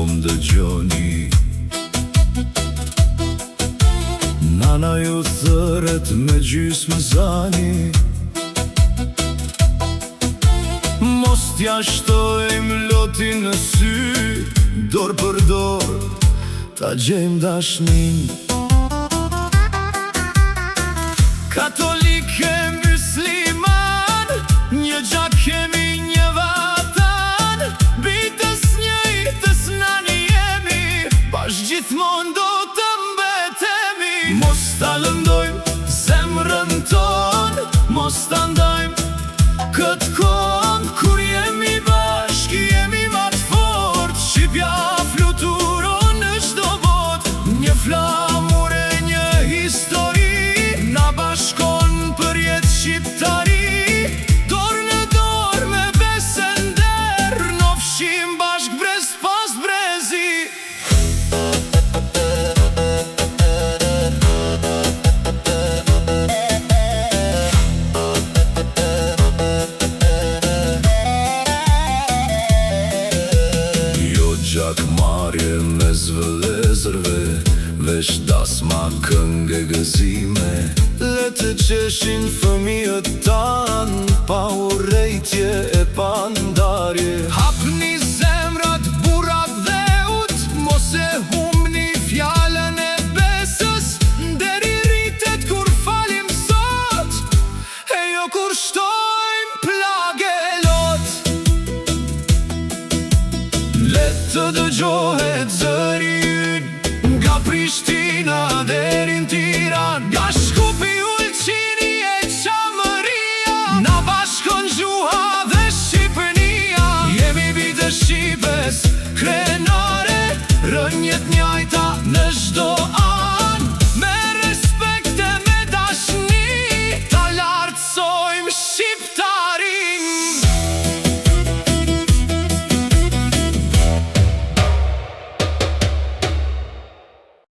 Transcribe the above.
më dëgjoni. Nana ju thëret me gjysmë zani. Mos t'ja shtojmë lotin në sy, dorë për dorë ta gjejmë dashnin. Katolike, musliman, një gjak kemi, një vatan. Bitës njëjtës nani jemi, bashkë gjithmonë do të mbetemi. Mos ta lëndojmë zemrën tonë, mos ta ndajmë këtë kohën. Kur jemi bashkë, jemi ma të fortë. Shqipja fluturon në çdo botë. Një flamur e një histori na bashkon për jetë shqiptari. Dorë në dorë me besë e nder, nofshim bashkë brez pas brezi. Gjak marje me zvëlezërve, veç dasma këngë gëzime. Le të qeshin fëmijët tanë, pa urrejtje e pa ndarje. Hapni zemrat, burrat dhe ut, mos e humni fjallën e besës. Deri rritet kur falim sot, e jo kur shtojmë plagë lot. Le të dëgjoj